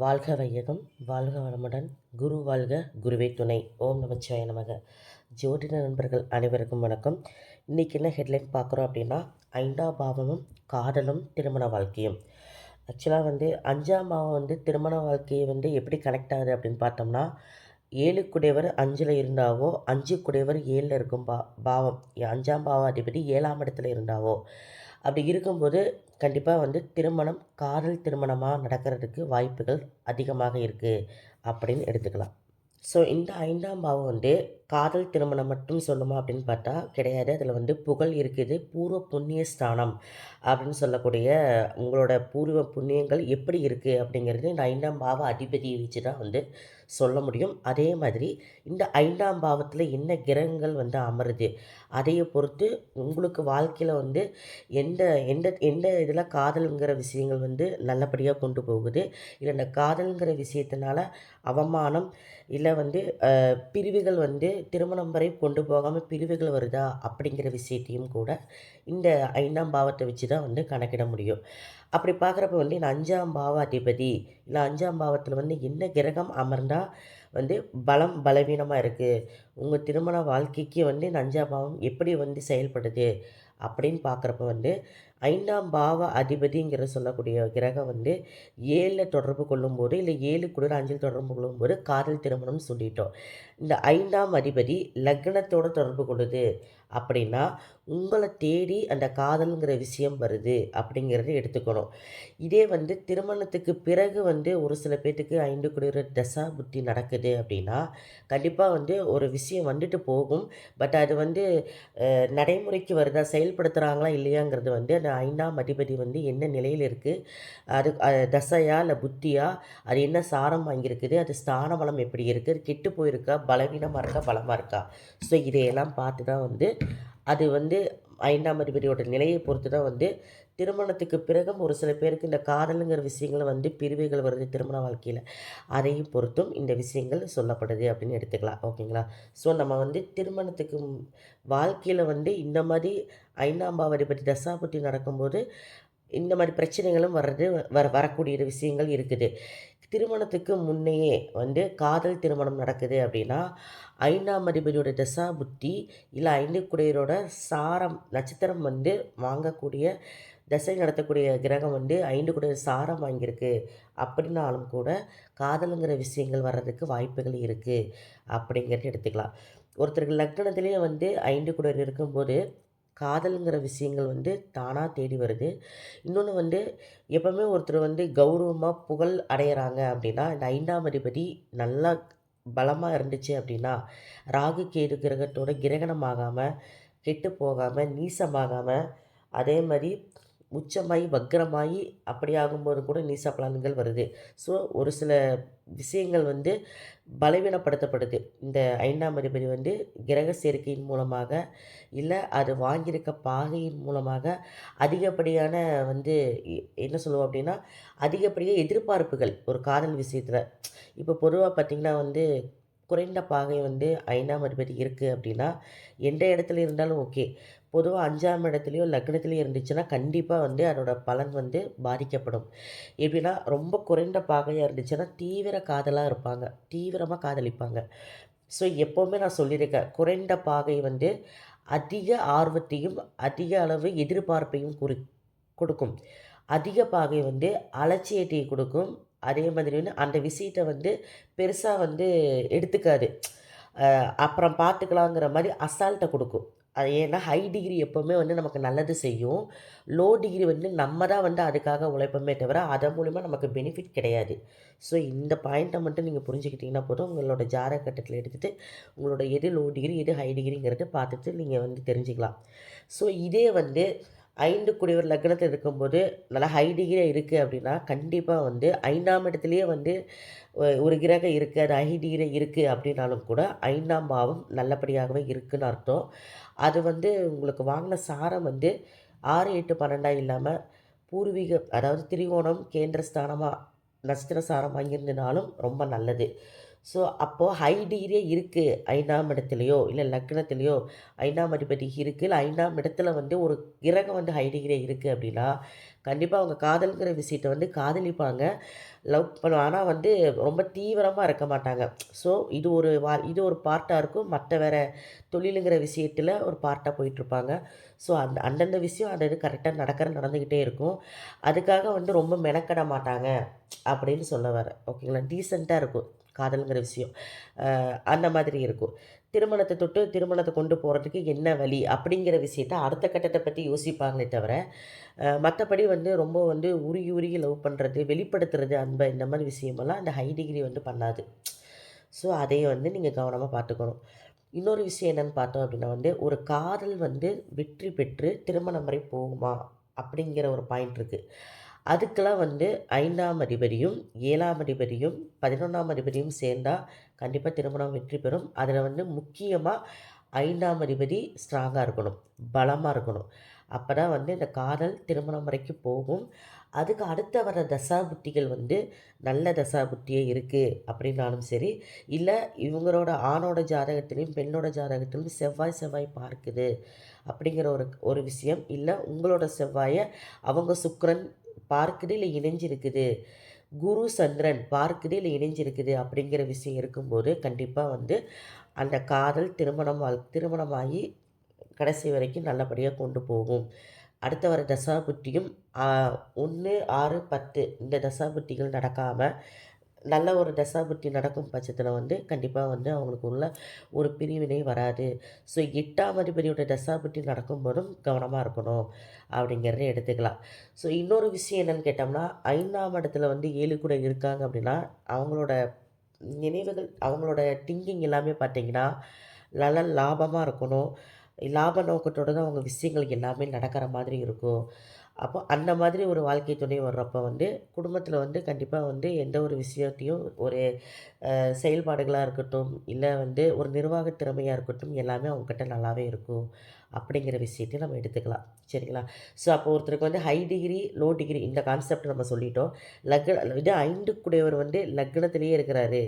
வாழ்க வையகம், வாழ்க வளமுடன், குரு வாழ்க, குருவே துணை. ஓம் நமச்சிவாய நமக. ஜோதிட நண்பர்கள் அனைவருக்கும் வணக்கம். இன்றைக்கி என்ன ஹெட்லைன் பார்க்குறோம் அப்படின்னா, 5ஆம் பாவமும் காதலும் திருமண வாழ்க்கையும். ஆக்சுவலாக 5ஆம் பாவம் திருமண வாழ்க்கையை எப்படி கனெக்ட் ஆகுது அப்படின்னு பார்த்தோம்னா, 7 குடையவர் 5ல் இருந்தாவோ, 5 குடையவர் 7ல் இருக்கும் பாவம் 5ஆம் பாவாதிபதி 7ஆம் இடத்துல இருந்தாவோ, அப்படி இருக்கும்போது கண்டிப்பாக திருமணம் காதல் திருமணமாக நடக்கிறதுக்கு வாய்ப்புகள் அதிகமாக இருக்குது அப்படின்னு எடுத்துக்கலாம். ஸோ இந்த 5ஆம் பாவம் காதல் திருமணம் மட்டும் சொல்லுமா அப்படின்னு பார்த்தா கிடையாது. அதில் புகழ் இருக்குது. பூர்வ புண்ணிய ஸ்தானம் அப்படின்னு சொல்லக்கூடிய உங்களோட பூர்வ புண்ணியங்கள் எப்படி இருக்குது அப்படிங்கிறது இந்த 5ஆம் பாவ அதிபதியை வச்சு தான் சொல்ல முடியும். அதே மாதிரி இந்த 5ஆம் பாவத்தில் என்ன கிரகங்கள் அமருது அதையை பொறுத்து உங்களுக்கு வாழ்க்கையில் எந்த எந்த எந்த இதில் காதலுங்கிற விஷயங்கள் நல்லபடியாக கொண்டு போகுது, இல்லை இந்த காதலுங்கிற விஷயத்தினால அவமானம் இல்லை பிரிவுகள் திருமணம் வரை கொண்டு போகாமல் பிரிவுகள் வருதா அப்படிங்கிற விஷயத்தையும் கூட இந்த 5ஆம் பாவத்தை வச்சு தான் கணக்கிட முடியும். அப்படி பார்க்குறப்ப இந்த 5ஆம் பாவாதிபதி இல்லை 5ஆம் பாவத்தில் என்ன கிரகம் அமர்ந்தால் பலம் பலவீனமாக இருக்குது, உங்கள் திருமண வாழ்க்கைக்கு இந்த 5ஆம் பாவம் எப்படி செயல்படுது அப்படின்னு பார்க்குறப்ப 5ஆம் பாவ அதிபதிங்கிற சொல்லக்கூடிய கிரகம் 7ல் தொடர்பு கொள்ளும்போது இல்லை 7 கூட 5ல் தொடர்பு கொள்ளும்போது காதல் திருமணம்னு சொல்லிட்டோம். இந்த 5ஆம் அதிபதி லக்னத்தோடு தொடர்பு கொள்ளுது அப்படின்னா உங்களை தேடி அந்த காதலுங்கிற விஷயம் வருது அப்படிங்கிறத எடுத்துக்கணும். இதே திருமணத்துக்கு பிறகு ஒரு சில பேர்த்துக்கு 5 குடியர தசா புத்தி நடக்குது அப்படின்னா கண்டிப்பாக ஒரு விஷயம் வந்துட்டு போகும். பட் அது நடைமுறைக்கு வருதா, செயல்படுத்துகிறாங்களா இல்லையாங்கிறது அந்த 5ஆம் அதிபதி என்ன நிலையில் இருக்குது, அது தசையா இல்லை புத்தியா, அது என்ன சாரம் வாங்கியிருக்குது, அது ஸ்தான பலம் எப்படி இருக்குது, கெட்டு போயிருக்கா, பலவீனமாக இருக்கா, பலமாக இருக்கா. ஸோ இதையெல்லாம் பார்த்து தான் அது 5ஆம் அதிபதியோட நிலையை பொறுத்து தான் திருமணத்துக்கு பிறகும் ஒரு சில பேருக்கு இந்த காதலுங்கிற விஷயங்கள் பிரிவுகள் வருது திருமண வாழ்க்கையில். அதையும் பொறுத்தும் இந்த விஷயங்கள் சொல்லப்படுது அப்படின்னு எடுத்துக்கலாம். ஓகேங்களா? ஸோ நம்ம திருமணத்துக்கு வாழ்க்கையில் இந்த மாதிரி 5ஆம் பாவாதிபதி தசாபுத்தி நடக்கும்போது இந்த மாதிரி பிரச்சனைகளும் வரக்கூடிய விஷயங்கள் இருக்குது. திருமணத்துக்கு முன்னையே காதல் திருமணம் நடக்குது அப்படின்னா 5ஆம் அதிபதியோட தசா புத்தி இல்லை 5 குடையரோட சாரம் நட்சத்திரம் வாங்கக்கூடிய தசை நடத்தக்கூடிய கிரகம் 5 குடையர் சாரம் வாங்கியிருக்கு அப்படின்னாலும் கூட காதலுங்கிற விஷயங்கள் வர்றதுக்கு வாய்ப்புகள் இருக்குது அப்படிங்கிறத எடுத்துக்கலாம். ஒருத்தருக்கு லக்னத்திலேயே 5 குடையர் இருக்கும்போது காதலுங்கிற விஷயங்கள் தானாக தேடி வருது. இன்னொன்று எப்போவுமே ஒருத்தர் கௌரவமாக புகழ் அடையிறாங்க அப்படின்னா இந்த 5ஆம் அதிபதி நல்லா பலமாக இருந்துச்சு அப்படின்னா ராகு கேது கிரகத்தோட கிரகணமாகாமல் கெட்டு போகாமல் நீசமாகாமல் அதே மாதிரி உச்சமாகி வக்ரமாகி அப்படி ஆகும்போது கூட நீச பலன்கள் வருது. ஸோ ஒரு சில விஷயங்கள் பலவீனப்படுத்தப்படுது. இந்த 5ஆம் அதிபதி கிரக சேர்க்கையின் மூலமாக இல்லை அது வாங்கியிருக்க பாகையின் மூலமாக அதிகப்படியான என்ன சொல்லுவோம் அப்படின்னா அதிகப்படியாக எதிர்பார்ப்புகள் ஒரு காதல் விஷயத்தில். இப்போ பொதுவாக பார்த்திங்கன்னா குறைந்த பாகை 5ஆம் அதிபதி இருக்குது அப்படின்னா எந்த இடத்துல இருந்தாலும் ஓகே. பொதுவாக 5ஆம் இடத்துலையோ லக்னத்துலேயோ இருந்துச்சுன்னா கண்டிப்பாக அதோட பலன் பாதிக்கப்படும். எப்படின்னா ரொம்ப குறைந்த பாகையாக இருந்துச்சுன்னா தீவிர காதலாக இருப்பாங்க, தீவிரமாக காதலிப்பாங்க. ஸோ எப்போவுமே நான் சொல்லியிருக்கேன், குறைந்த பாகை அதிக ஆர்வத்தையும் அதிக அளவு எதிர்பார்ப்பையும் கொடுக்கும். அதிக பாகை அலட்சியத்தை கொடுக்கும். அதே மாதிரி அந்த விஷயத்தை பெருசாக எடுத்துக்காது. அப்புறம் பார்த்துக்கலாங்கிற மாதிரி அசால்ட்டை கொடுக்கும். அது ஏன்னா ஹை டிகிரி எப்போவுமே நமக்கு நல்லது செய்யும். லோ டிகிரி நம்ம தான் அதுக்காக உழைப்போமே தவிர அதன் மூலிமா நமக்கு பெனிஃபிட் கிடையாது. ஸோ இந்த பாயிண்ட்டை மட்டும் நீங்கள் புரிஞ்சுக்கிட்டிங்கன்னா போதும். உங்களோட ஜாதக கட்டத்தில் எடுத்துகிட்டு உங்களோட எது லோ டிகிரி எது ஹை டிகிரிங்கிறத பார்த்துட்டு நீங்கள் தெரிஞ்சுக்கலாம். ஸோ இதே 5 குடையவர் லக்னத்தில் இருக்கும்போது நல்லா ஹை டிகிரியாக இருக்குது அப்படின்னா கண்டிப்பாக 5ஆம் இடத்துலையே ஒரு கிரகம் இருக்குது, அது ஹை டிகிரியாக இருக்குது அப்படின்னாலும் கூட 5ஆம் பாவம் நல்லபடியாகவே இருக்குதுன்னு அர்த்தம். அது உங்களுக்கு வாங்கின சாரம் 6, 8, 12 இல்லாமல் பூர்வீக அதாவது திரிகோணம் கேந்திர ஸ்தானமாக நட்சத்திர சாரம் வாங்கியிருந்தனாலும் ரொம்ப நல்லது. ஸோ அப்போது ஹை டிகிரியே இருக்குது 5ஆம் இடத்துலையோ இல்லை லக்னத்துலேயோ 5ஆம் அதிபதி இருக்குது, இல்லை 5ஆம் இடத்துல ஒரு கிரகம் ஹை டிகிரியே இருக்குது அப்படின்னா கண்டிப்பாக அவங்க காதல்ங்கிற விஷயத்த வந்து காதலிப்பாங்க, லவ் பண்ணுவாங்க. ஆனால் வந்து ரொம்ப தீவிரமாக இருக்க மாட்டாங்க. ஸோ இது ஒரு பார்ட்டாக இருக்கும். மற்ற வேறு தொழிலுங்கிற விஷயத்தில் ஒரு பார்ட்டாக போயிட்டுருப்பாங்க. ஸோ அந்தந்த விஷயம் அது இது கரெக்டாக நடந்துக்கிட்டே இருக்கும். அதுக்காக வந்து ரொம்ப மெனக்கட மாட்டாங்க அப்படின்னு சொல்ல வரேன். ஓகேங்களா? டீசென்ட்டாக இருக்கும் காதல்ங்கிற விஷயம். அந்த மாதிரி இருக்கும். திருமணத்தை கொண்டு போகிறதுக்கு என்ன வழி அப்படிங்கிற விஷயத்த அடுத்த கட்டத்தை பற்றி யோசிப்பாங்களே தவிர, மற்றபடி வந்து ரொம்ப வந்து உருகி உருகி லவ் பண்ணுறது, வெளிப்படுத்துறது அன்பை, இந்த மாதிரி விஷயமெல்லாம் அந்த ஹை டிகிரி வந்து பண்ணாது. ஸோ அதையும் வந்து நீங்கள் கவனமாக பார்த்துக்கணும். இன்னொரு விஷயம் என்னென்னு பார்த்தோம் அப்படின்னா வந்து, ஒரு காதல் வந்து வெற்றி பெற்று திருமணம் வரை போகுமா? அப்படிங்கிற ஒரு பாயிண்ட் இருக்குது. அதுக்கெல்லாம் வந்து 5ஆம் அதிபதியும், 7ஆம் அதிபதியும், 11ஆம் அதிபதியும் சேர்ந்தா கண்டிப்பாக திருமணம் வெற்றி பெறும். அதில் வந்து முக்கியமா 5ஆம் அதிபதி ஸ்ட்ராங்கா இருக்கணும். பலமா இருக்கணும். அப்ப தான் வந்து இந்த காதல் திருமணம் வரைக்கும் போகும். அதுக்கு அடுத்த வர தசாபுத்திகள் வந்து நல்ல தசாபுத்தியே இருக்கு அப்படின்னாலும் சரி, இல்ல இவங்களோட ஆணோட ஜாதகத்திலும், பெண்ணோட ஜாதகத்திலும் செவ்வாய் பார்க்குது அப்படிங்கிற ஒரு ஒரு விஷயம். இல்ல உங்களோட செவ்வாய அவங்க சுக்கிரன் பார்க்குது, இல்ல இணைஞ்சிருக்குது. குரு, சந்திரன் பார்க்குது, இல்ல இணைஞ்சிருக்குது அப்படிங்கிற விஷயம் இருக்கும்போது, கண்டிப்பா வந்து அந்த காதல் திருமணமாகி கடைசி வரைக்கும் நல்லபடியா கொண்டு போகும். அடுத்த வர தசாபுத்தியும் 1, 6, 10 இந்த தசாபுத்திகள் நடக்காம, நல்ல ஒரு தசாபுத்தி நடக்கும் பட்சத்தில வந்து கண்டிப்பா வந்து அவங்களுக்கு உள்ள ஒரு பிரிவினை வராது. ஸோ 8ஆம் அதிபதியோட தசாபுத்தி நடக்கும்போதும் கவனமா இருக்கணும் அப்படிங்கிறத எடுத்துக்கலாம். ஸோ இன்னொரு விஷயம் என்னன்னு கேட்டோம்னா, 5ஆம் இடத்துல வந்து 7 கூட இருக்காங்க அப்படின்னா, அவங்களோட நினைவுகள், அவங்களோட திங்கிங் எல்லாமே பார்த்தீங்கன்னா, நல்ல லாபமா இருக்கணும். லாப நோக்கத்தோட தான் அவங்க விஷயங்கள் எல்லாமே நடக்கிற மாதிரி இருக்கும். அப்போ அந்த மாதிரி ஒரு வாழ்க்கை துணை வர்றப்போ வந்து, குடும்பத்தில வந்து கண்டிப்பா வந்து எந்த ஒரு விஷயத்தையும் ஒரு செயல்பாடுகளா இருக்கட்டும், இல்ல வந்து ஒரு நிர்வாக திறமையா இருக்கட்டும், எல்லாமே அவங்ககிட்ட நல்லாவே இருக்கும். அப்படிங்கிற விஷயத்தையும் நம்ம எடுத்துக்கலாம். சரிங்களா? ஸோ அப்போ ஒருத்தருக்கு வந்து ஹை டிகிரி, லோ டிகிரி இந்த கான்செப்ட் நம்ம சொல்லிட்டோம். இது 5க்குடையவர் வந்து லக்னத்திலேயே இருக்கிறாரு.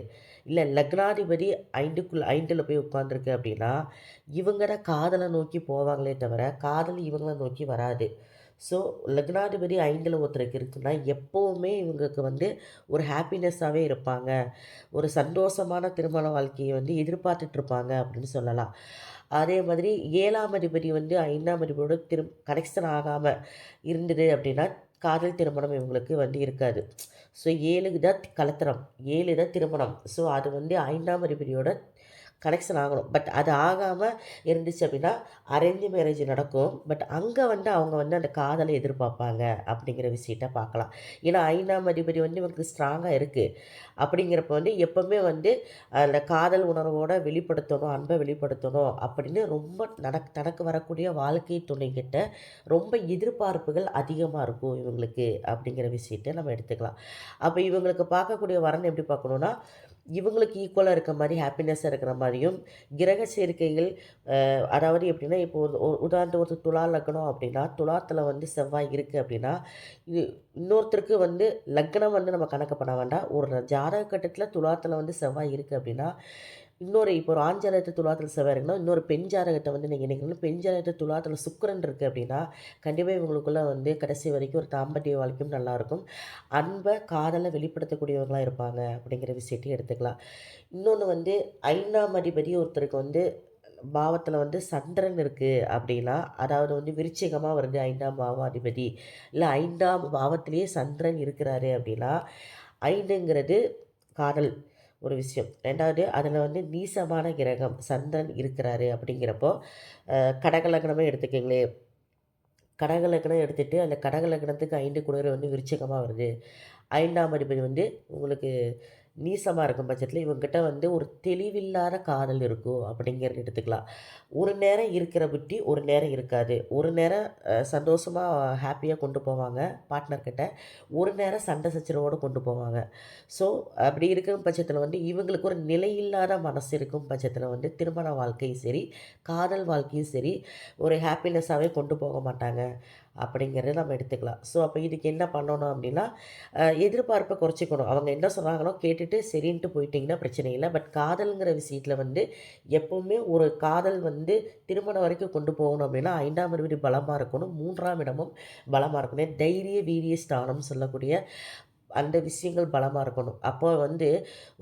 இல்ல லக்னாதிபதி 5ல போய் உட்கார்ந்திருக்கு அப்படின்னா, இவங்க தான் காதல நோக்கி போவாங்களே தவிர, காதல் இவங்கள நோக்கி வராது. ஸோ லக்னாதிபதி 5ல ஒருத்தருக்கு இருக்குன்னா, எப்பவுமே இவங்களுக்கு வந்து ஒரு ஹாப்பினஸ்ஸாவே இருப்பாங்க. ஒரு சந்தோஷமான திருமண வாழ்க்கைய வந்து எதிர்பார்த்துட்ருப்பாங்க அப்படின்னு சொல்லலாம். அதே மாதிரி 7ஆம் அதிபதி வந்து 5ஆம் அதிபதியோட கனெக்ஷன் ஆகாம இருந்தது அப்படின்னா, காதல் திருமணம் இவங்களுக்கு வந்து இருக்காது. ஸோ 7க்கு தான் கலத்திரம். 7 தான் திருமணம். ஸோ அது வந்து 5ஆம் அதிபதியோட கனெக்ஷன் ஆகணும். பட் அது ஆகாம இருந்துச்சு அப்படின்னா, அரேஞ்ச் மேரேஜ் நடக்கும். பட் அங்க வந்து அவங்க வந்து அந்த காதல எதிர்பார்ப்பாங்க அப்படிங்கிற விஷயத்த பார்க்கலாம். ஏன்னா 5ஆம் அதிபதி வந்து இவங்களுக்கு ஸ்ட்ராங்கா இருக்கு. அப்படிங்கிறப்ப வந்து எப்பவுமே வந்து அந்த காதல் உணர்வோட வெளிப்படுத்தணும், அன்பை வெளிப்படுத்தணும் அப்படின்னு ரொம்ப தனக்கு வரக்கூடிய வாழ்க்கை துணைக்கிட்ட ரொம்ப எதிர்பார்ப்புகள் அதிகமா இருக்கும் இவங்களுக்கு அப்படிங்கிற விஷயத்த நம்ம எடுத்துக்கலாம். அப்ப இவங்களுக்கு பார்க்கக்கூடிய வரன் எப்படி பார்க்கணும்னா, இவங்களுக்கு ஈக்குவலா இருக்க மாரி ஹாப்பினஸ்ஸா இருக்கிற மாரியும், கிரக சேர்க்கைகள் அதாவது எப்படின்னா, இப்போ உதாரணத்துக்கு ஒரு துலா லக்னம் அப்படின்னா, துலாத்துல வந்து செவ்வாய் இருக்கு அப்படின்னா, இது இன்னொருத்தருக்கு வந்து லக்னம் வந்து நம்ம கணக்கு பண்ண வேண்டாம். ஒரு ஜாதக கட்டத்துல துலாத்துல வந்து செவ்வாய் இருக்கு அப்படின்னா, இப்போ ஒரு ஆண் ஜாதகத்துல துலாத்துல செவ்வாய் இருக்குன்னா, இன்னொரு பெண் ஜாதகத்த வந்து நீங்க நினைக்கணும். பெண் ஜாதகத்துல துலாத்துல சுக்கிரன் இருக்கு அப்படின்னா, கண்டிப்பா இவங்களுக்குள்ள வந்து கடைசி வரைக்கும் ஒரு தாம்பத்திய வாழ்க்கையும் நல்லாயிருக்கும். அன்ப, காதல வெளிப்படுத்தக்கூடியவங்களா இருப்பாங்க அப்படிங்கிற விஷயத்தையும் எடுத்துக்கலாம். இன்னொன்னு வந்து 5ஆம் அதிபதி ஒருத்தருக்கு வந்து பாவத்தில வந்து சந்திரன் இருக்கு அப்படின்னா, அதாவது வந்து விருச்சிகமா வருது 5ஆம் பாவாதிபதி. இல்ல 5ஆம் பாவத்திலேயே சந்திரன் இருக்கிறாரு அப்படின்னா, 5ங்கிறது காதல் ஒரு விஷயம். 2வது அதில வந்து நீசமான கிரகம் சந்திரன் இருக்கிறாரு அப்படிங்கிறப்போ, கடக லக்னமே எடுத்துக்கங்களேன். கடக லக்னம் எடுத்துட்டு, அந்த கடக லக்னத்துக்கு 5 குடையவர் வந்து விருச்சிகமா வருது. 5ஆம் அதிபதி வந்து உங்களுக்கு நீசமா இருக்கும் பட்சத்தில, இவங்ககிட்ட வந்து ஒரு தெளிவில்லாத காதல் இருக்கும் அப்படிங்கிறத எடுத்துக்கலாம். ஒரு நேரம் இருக்கிற புத்தி, ஒரு நேரம் இருக்காது. ஒரு நேரம் சந்தோஷமா, ஹாப்பியா கொண்டு போவாங்க பார்ட்னர் கிட்ட. ஒரு நேரம் சண்டை சச்சரவோடு கொண்டு போவாங்க. ஸோ அப்படி இருக்கும் பட்சத்தில வந்து இவங்களுக்கு ஒரு நிலையில்லாத மனசு இருக்கும் பட்சத்தில வந்து திருமண வாழ்க்கையும் சரி, காதல் வாழ்க்கையும் சரி, ஒரு ஹாப்பினஸ்ஸாவே கொண்டு போக மாட்டாங்க அப்படிங்கிறத நம்ம எடுத்துக்கலாம். ஸோ அப்போ இதுக்கு என்ன பண்ணணும் அப்படின்னா, எதிர்பார்ப்பை குறைச்சிக்கணும். அவங்க என்ன சொல்கிறாங்களோ கேட்டுட்டு சரின்ட்டு போயிட்டீங்கன்னா பிரச்சனை இல்லை. பட் காதல்ங்கிற விஷயத்துல வந்து எப்பவுமே ஒரு காதல் வந்து திருமணம் வரைக்கும் கொண்டு போகணும் அப்படின்னா 5ஆம் அதிபதி பலமா இருக்கணும். 3ஆம் இடமும் பலமா இருக்கணும். தைரிய, வீரிய ஸ்தானம்னு சொல்லக்கூடிய அந்த விஷயங்கள் பலமா இருக்கணும். அப்போ வந்து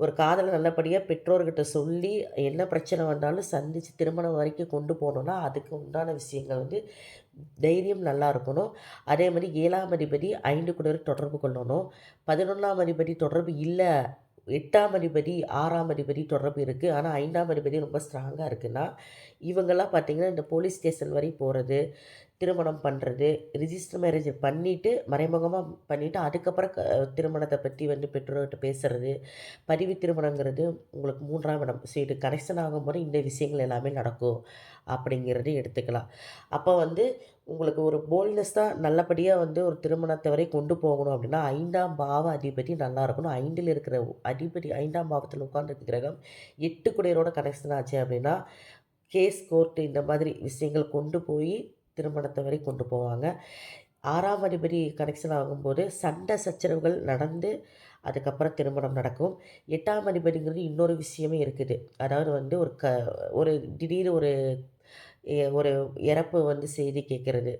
ஒரு காதல நல்லபடியா பெற்றோர்கிட்ட சொல்லி, என்ன பிரச்சனை வந்தாலும் சந்திச்சு திருமணம் வரைக்கும் கொண்டு போணும்னா, அதுக்கு உண்டான விஷயங்கள் வந்து தைரியம் நல்லா இருக்கணும். அதேமாரி 7ஆம் அதிபதி 5 கூட தொடர்பு கொள்ளணும். 11ஆம் அதிபதி தொடர்பு இல்ல. 8ஆம் அதிபதி, 6ஆம் அதிபதி தொடர்பு இருக்கு. ஆனா 5ஆம் அதிபதி ரொம்ப ஸ்ட்ராங்கா இருக்குன்னா, இவங்கலாம் பார்த்தீங்கன்னா, இந்த போலீஸ் ஸ்டேஷன் வரை போறது, திருமணம் பண்ணுறது, ரிஜிஸ்டர் மேரேஜ் பண்ணிவிட்டு மறைமுகமா பண்ணிவிட்டு அதுக்கப்புறம் திருமணத்தை பற்றி வந்து பெற்றோர்கிட்ட பேசுறது, பதிவு திருமணங்கிறது உங்களுக்கு 3ஆம் இடம். ஸோ இது கனெக்ஷன் ஆகும்போது இந்த விஷயங்கள் எல்லாமே நடக்கும் அப்படிங்கிறது எடுத்துக்கலாம். அப்போ வந்து உங்களுக்கு ஒரு போல்ட்னஸ் தான் நல்லபடியாக வந்து ஒரு திருமணத்தை வரை கொண்டு போகணும் அப்படின்னா 5ஆம் பாவ அதிபதி நல்லா இருக்கணும். 5ல் இருக்கிற அதிபதி 5ஆம் பாவத்தில் உட்கார்ந்துருக்க கிரகம் 8 குடையரோட கனெக்ஷன் ஆச்சு அப்படின்னா, கேஸ், கோர்ட்டு இந்த மாதிரி விஷயங்கள் கொண்டு போய் திருமணத்தை வரை கொண்டு போவாங்க. 6ஆம் அதிபதி கனெக்ஷன் ஆகும்போது சண்டை சச்சரவுகள் நடந்து அதுக்கப்புறம் திருமணம் நடக்கும். 8ஆம் அதிபதிங்கிறது இன்னொரு விஷயமே இருக்குது. அதாவது வந்து ஒரு திடீர் ஒரு இறப்பு வந்து செய்தி கேட்குறது.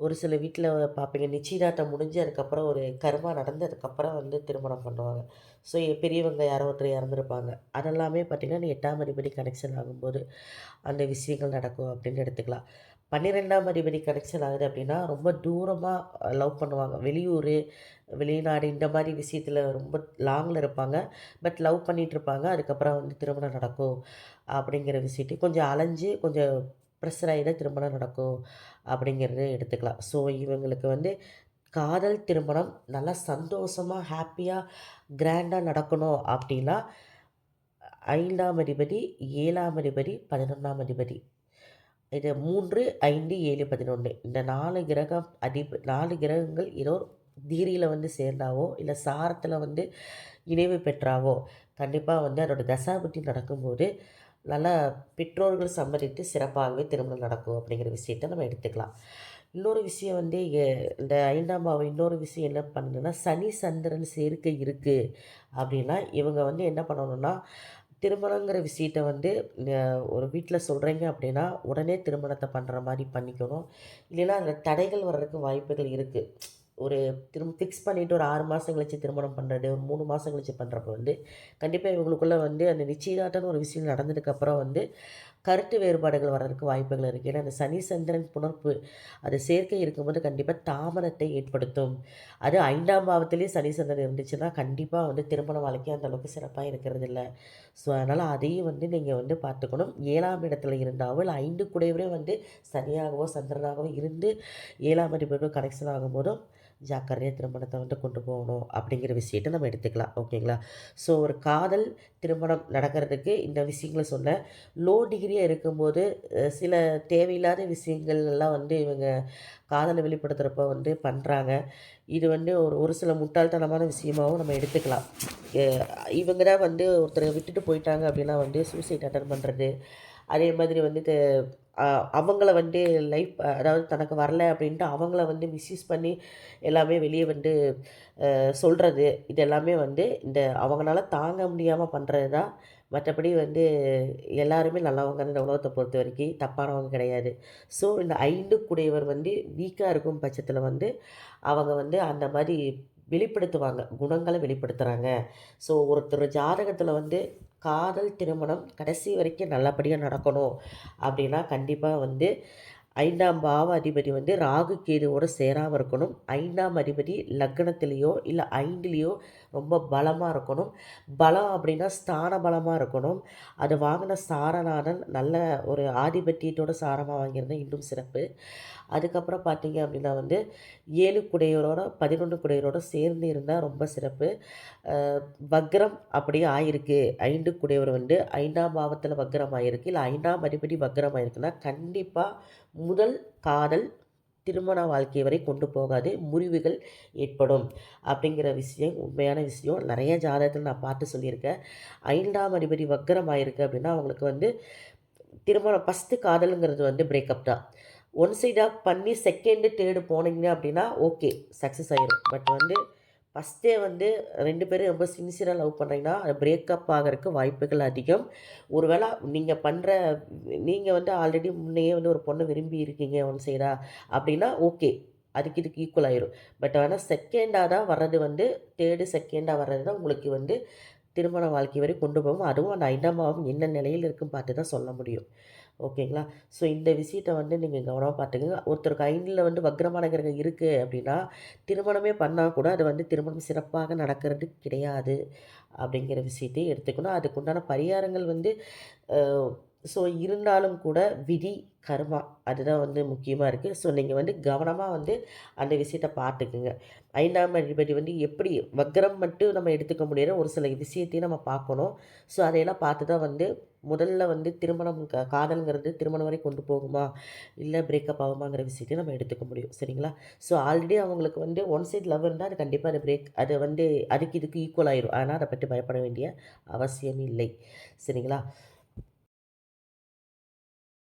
ஒரு சில வீட்ல பார்ப்பீங்க நிச்சயதார்த்தம் முடிஞ்சு அதுக்கப்புறம் ஒரு கர்மா நடந்து அதுக்கப்புறம் வந்து திருமணம் பண்ணுவாங்க. ஸோ பெரியவங்க யாரோ ஒருத்தர் இறந்துருப்பாங்க. அதெல்லாமே பார்த்திங்கன்னா, இந்த 8ஆம் அதிபதி கனெக்ஷன் ஆகும்போது அந்த விஷயங்கள் நடக்கும் அப்படின்னு எடுத்துக்கலாம். 12ஆம் அதிபதி கனெக்ஷன் ஆகுது அப்படின்னா, ரொம்ப தூரமா லவ் பண்ணுவாங்க. வெளியூர், வெளிநாடு இந்த மாரி விஷயத்துல ரொம்ப லாங்கில இருப்பாங்க. பட் லவ் பண்ணிட்டுருப்பாங்க. அதுக்கப்புறம் வந்து திருமணம் நடக்கும் அப்படிங்கிற விஷயத்தையும் கொஞ்சம் அலைஞ்சு கொஞ்சம் ப்ரெஷர் ஆகி தான் திருமணம் நடக்கும் அப்படிங்கிறத எடுத்துக்கலாம். ஸோ இவங்களுக்கு வந்து காதல் திருமணம் நல்லா சந்தோஷமா, ஹேப்பியா, கிராண்டா நடக்கணும் அப்படின்னா 5ஆம் அதிபதி, 7ஆம் அதிபதி, 11ஆம் அதிபதி. இது 3, 5, 7, 11 இந்த 4 கிரகங்கள் ஏதோ தீரியில வந்து சேர்ந்தாவோ, இல்ல சாரத்தில வந்து இணைவு பெற்றாவோ, கண்டிப்பா வந்து அதோட தசாபுத்தி நடக்கும்போது, நல்லா பெற்றோர்கள் சம்மதித்து சிறப்பாகவே திருமணம் நடக்கும் அப்படிங்கிற விஷயத்த நம்ம எடுத்துக்கலாம். இன்னொரு விஷயம் வந்து இந்த 5ஆம் பாவம் இன்னொரு விஷயம் என்ன பண்ணுதுன்னா, சனி, சந்திரன் சேர்க்கை இருக்கு அப்படின்னா, இவங்க வந்து என்ன பண்ணணும்னா, திருமணங்கிற விஷயத்த வந்து ஒரு வீட்ல சொல்கிறீங்க அப்படின்னா, உடனே திருமணத்த பண்ற மாரி பண்ணிக்கணும். இல்லைன்னா அதில தடைகள் வர்றதுக்கு வாய்ப்புகள் இருக்கு. ஒரு ஃபிக்ஸ் பண்ணிவிட்டு ஒரு 6 மாதம் கழிச்சு திருமணம் பண்ணுறது, ஒரு 3 மாதம் கழிச்சு பண்ணுறப்ப வந்து, கண்டிப்பாக இவங்களுக்குள்ள வந்து அந்த நிச்சயதார்த்தம்னு ஒரு விஷயம் நடந்ததுக்கப்புறம் வந்து, கருத்து வேறுபாடுகள் வர்றதுக்கு வாய்ப்புகள் இருக்குது. ஏன்னா அந்த சனி, சந்திரன் புணர்ப்பு அது சேர்க்கை இருக்கும்போது கண்டிப்பாக தாமதத்தை ஏற்படுத்தும். அது 5ஆம் பாவத்திலேயே சனி, சந்திரன் இருந்துச்சுன்னா, கண்டிப்பாக வந்து திருமண வாழ்க்கை அந்த அளவுக்கு சிறப்பா இருக்கிறதில்ல. ஸோ அதனால் அதையும் வந்து நீங்கள் வந்து பார்த்துக்கணும். 7ஆம் இடத்துல இருந்தாவோ, இல்ல 5 கூடவே வந்து சனியாகவோ, சந்திரனாகவோ இருந்து 7ஆம் அதிபதியோட கனெக்ஷன் ஆகும்போதும் ஜாக்கிரதையா திருமணத்தை வந்து கொண்டு போகணும் அப்படிங்கிற விஷயத்த நம்ம எடுத்துக்கலாம். ஓகேங்களா? ஸோ ஒரு காதல் திருமணம் நடக்கிறதுக்கு இந்த விஷயங்கள சொன்னேன். லோ டிகிரியா இருக்கும்போது சில தேவையில்லாத விஷயங்கள் எல்லாம் வந்து இவங்க காதலை வெளிப்படுத்துகிறப்ப வந்து பண்ணுறாங்க. இது வந்து ஒரு ஒரு சில முட்டாள்தனமான விஷயமாவும் நம்ம எடுத்துக்கலாம். எ இவங்க தான் வந்து ஒருத்தர விட்டுட்டு போயிட்டாங்க அப்படின்னா வந்து சூசைட் அட்டெண்ட் பண்ணுறது. அதே மாதிரி வந்து அ அவங்கள வந்து அதாவது தனக்கு வரல அப்படின்ட்டு அவங்கள வந்து மிஸ்யூஸ் பண்ணி எல்லாமே வெளிய வந்து சொல்றது. இது எல்லாமே வந்து இந்த அவங்கனால தாங்க முடியாம பண்றது தான். மற்றபடி வந்து எல்லாருமே நல்லவங்க இந்த உலகத்த பொறுத்தவரைக்கும் தப்பானவங்க கிடையாது. ஸோ இந்த 5 கூடையவர் வந்து வீக்கா இருக்கும் பட்சத்தில வந்து அவங்க வந்து அந்த மாரி வெளிப்படுத்துவாங்க. குணங்கள வெளிப்படுத்துறாங்க. ஸோ ஒருத்தர் ஜாதகத்தில வந்து காதல், திருமணம் கடைசி வரைக்கும் நல்லபடியா நடக்கணும் அப்படின்னா, கண்டிப்பா வந்து 5ஆம் பாவ அதிபதி வந்து ராகு, கேதுவோட சேராம இருக்கணும். 5ஆம் அதிபதி லக்னத்திலயோ, இல்ல 5லயோ ரொம்ப பலமா இருக்கணும். பலம் அப்படின்னா ஸ்தான பலமா இருக்கணும். அது வாங்கின சாரநாதன் நல்ல ஒரு ஆதிபத்தியத்தோட சாரமா வாங்கியிருந்தா இன்னும் சிறப்பு. அதுக்கப்புறம் பார்த்தீங்க அப்படின்னா வந்து 7 குடையவரோட 11 குடையவரோட சேர்ந்து இருந்தா ரொம்ப சிறப்பு. அ வக்ரம் அப்படியே ஆயிருக்கு. 5 குடையவர் வந்து 5ஆம் பாவத்தில வக்ரம் ஆயிருக்கு. இல்ல 5ஆம் அதிபதி வக்ரம் ஆயிருக்குன்னா, கண்டிப்பா முதல் காதல் திருமண வாழ்க்கை வரை கொண்டு போகாது. முறிவுகள் ஏற்படும். அப்படிங்கிற விஷயம் உண்மையான விஷயம். நெறைய ஜாதகத்தில நான் பார்த்து சொல்லியிருக்கேன். 5ஆம் அதிபதி வக்ரம் ஆயிருக்கு அப்படின்னா, அவங்களுக்கு வந்து திருமணம் ஃபர்ஸ்ட்டு காதல்ங்கிறது வந்து பிரேக்கப் தான். ஒன் சைடாக பண்ணி செகண்டு, தேர்டு போனீங்க அப்படின்னா ஓகே சக்ஸஸ் ஆயிரும். பட் வந்து ஃபஸ்ட்டே வந்து 2 பேரும் ரொம்ப சின்சியராக லவ் பண்ணுறீங்கன்னா, அது பிரேக்கப் ஆகறதுக்கு வாய்ப்புகள் அதிகம். ஒரு வேள நீங்கள் வந்து ஆல்ரெடி முன்னையே வந்து ஒரு பொண்ண விரும்பி இருக்கீங்க ஒன் சைடா அப்படின்னா ஓகே. அதுக்கு இதுக்கு ஈக்குவல் ஆயிரும். பட் ஆனா செகண்டா தான் வர்றது வந்து 3, செகண்டா வர்றது தான் உங்களுக்கு வந்து திருமண வாழ்க்கை வரை கொண்டு போகும். அதுவும் அந்த 5ஆம் பாவம் என்ன நிலையில இருக்குன்னு பார்த்து தான் சொல்ல முடியும். ஓகேங்களா? ஸோ இந்த விஷயத்த வந்து நீங்க கவனமா பார்த்துக்கங்க. ஒருத்தருக்கு 5ல வந்து வக்ரமான கிரகம் இருக்கு அப்படின்னா, திருமணமே பண்ணா கூட அது வந்து திருமணம் சிறப்பாக நடக்கிறது கிடையாது. அப்படிங்கிற விஷயத்தையும் எடுத்துக்கணும். அதுக்குண்டான பரிகாரங்கள் வந்து அ ஸோ இருந்தாலும் கூட விதி, கர்மா அதுதான் வந்து முக்கியமா இருக்கு. ஸோ நீங்க வந்து கவனமா வந்து அந்த விஷயத்த பார்த்துக்குங்க. 5ஆம் அதிபதி வந்து எப்படி வக்ரம் மட்டும் நம்ம எடுத்துக்க முடியாது. ஒரு சில விஷயத்தையும் நம்ம பார்க்கணும். ஸோ அதையெல்லாம் பார்த்து தான் வந்து முதல்ல வந்து திருமணம் காதல்ங்கிறது திருமணம் வரை கொண்டு போகுமா? இல்ல பிரேக்கப் ஆகுமாங்கிற விஷயத்தையும் நம்ம எடுத்துக்க முடியும். சரிங்களா? ஸோ ஆல்ரெடி அவங்களுக்கு வந்து ஒன் சைட் லவ் இருந்தா அது கண்டிப்பா அது வந்து அதுக்கு இதுக்கு ஈக்குவல் ஆயிரும். ஆனா அத பத்தி பயப்பட வேண்டிய அவசியம் இல்லை. சரிங்களா?